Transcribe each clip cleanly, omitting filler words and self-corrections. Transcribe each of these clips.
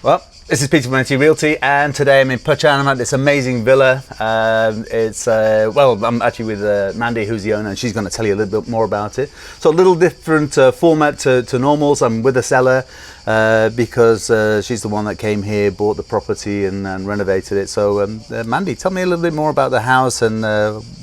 Well, this is Peter from NT Realty, and today I'm in Prcanj. I'm at this amazing villa. I'm actually with Mandy, who's the owner, and she's going to tell you a little bit more about it. So a little different format to normals. I'm with the seller because she's the one that came here, bought the property and renovated it. So Mandy, tell me a little bit more about the house and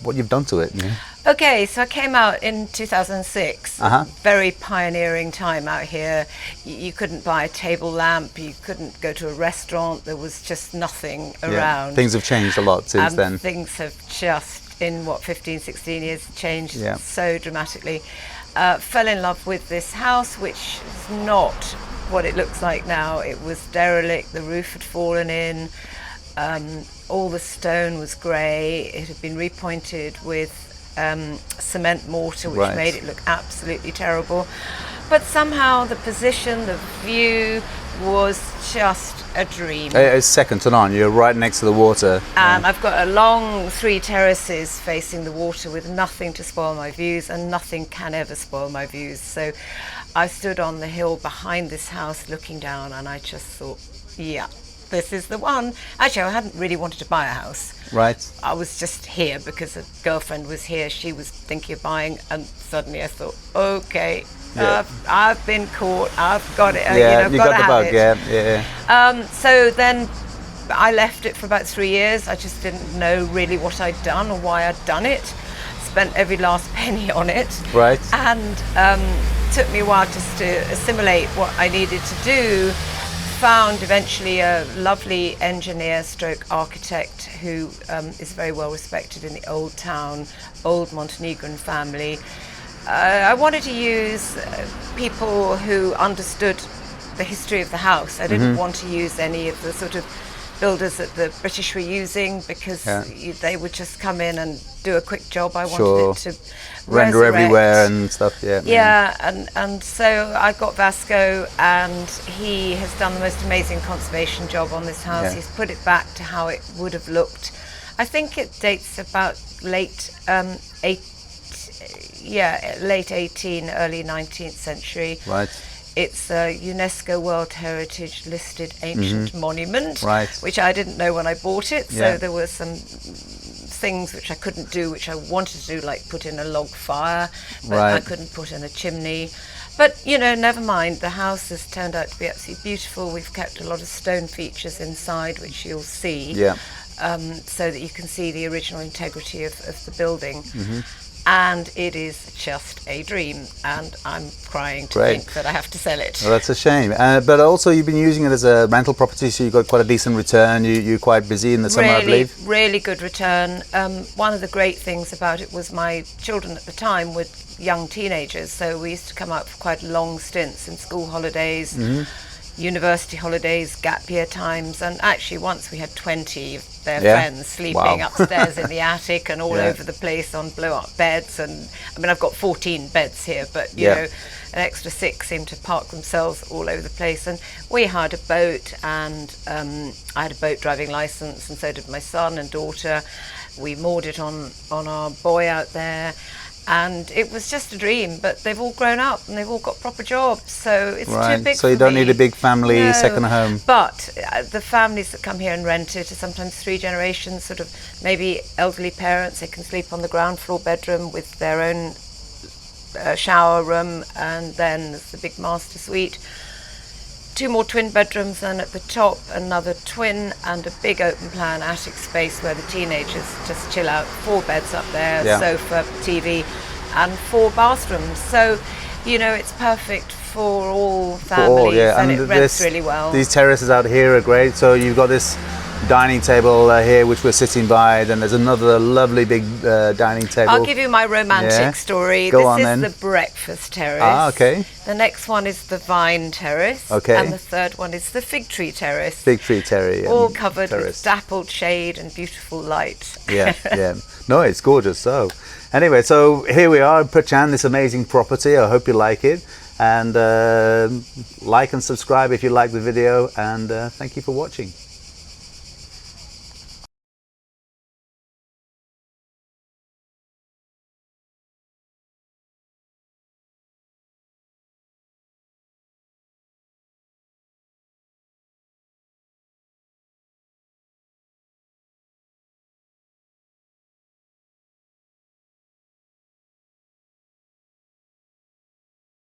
what you've done to it. Yeah. Okay, so I came out in 2006, very pioneering time out here. You couldn't buy a table lamp, you couldn't go to a restaurant, there was just nothing around. Things have changed a lot since then. Things have just, in 15, 16 years, changed so dramatically. Fell in love with this house, which is not what it looks like now. It was derelict, the roof had fallen in, all the stone was grey, it had been repointed with cement mortar, which made it look absolutely terrible. But somehow the position, the view was just a dream. It's second to none. You're right next to the water. And I've got a long 3 terraces facing the water with nothing to spoil my views, and nothing can ever spoil my views. So I stood on the hill behind this house looking down, and I just thought, yeah, this is the one. Actually, I hadn't really wanted to buy a house. Right. I was just here because a girlfriend was here. She was thinking of buying, and suddenly I thought, okay, I've been caught. I've got it. Yeah, you got the bug. Yeah. So then I left it for about 3 years. I just didn't know really what I'd done or why I'd done it. Spent every last penny on it. Right. And took me a while just to assimilate what I needed to do. Found eventually a lovely engineer stroke architect who is very well respected in the old town, old Montenegrin family. I wanted to use people who understood the history of the house. I didn't want to use any of the sort of builders that the British were using because they would just come in and do a quick job. I wanted it to render everywhere and stuff. And so I got Vasco, and he has done the most amazing conservation job on this house. He's put it back to how it would have looked. I think it dates about late 18, early 19th century. Right. It's a UNESCO World Heritage listed ancient monument, which I didn't know when I bought it. So there were some things which I couldn't do, which I wanted to do, like put in a log fire, but I couldn't put in a chimney. But, you know, never mind. The house has turned out to be absolutely beautiful. We've kept a lot of stone features inside, which you'll see, so that you can see the original integrity of the building. And it is just a dream, and I'm crying to think that I have to sell it. Well, that's a shame. But also you've been using it as a rental property, so you got quite a decent return. You're quite busy in the summer, I believe. Really good return. One of the great things about it was my children at the time were young teenagers, so we used to come out for quite long stints in school holidays, university holidays, gap year times, and actually once we had 20 of their friends sleeping upstairs in the attic and all over the place on blow-up beds. And I mean, I've got 14 beds here, but you know, an extra 6 seem to park themselves all over the place. And we hired a boat, and I had a boat driving license, and so did my son and daughter. We moored it on our buoy out there. And it was just a dream, but they've all grown up and they've all got proper jobs, so it's too big so you don't need a big family second home. But the families that come here and rent it are sometimes 3 generations, sort of maybe elderly parents. They can sleep on the ground floor bedroom with their own shower room, and then there's the big master suite. 2 more twin bedrooms, and at the top another twin and a big open plan attic space where the teenagers just chill out. 4 beds up there, sofa, TV, and 4 bathrooms. So, you know, it's perfect for all families, and it rents really well. These terraces out here are great. So you've got this dining table here which we're sitting by, then there's another lovely big dining table. I'll give you my romantic story. This is the breakfast terrace. The next one is the vine terrace, and the third one is the fig tree terrace. Fig tree terrace. All covered with dappled shade and beautiful light. No, it's gorgeous. So anyway, so here we are, Prcanj, this amazing property. I hope you like it, and like and subscribe if you like the video, and thank you for watching.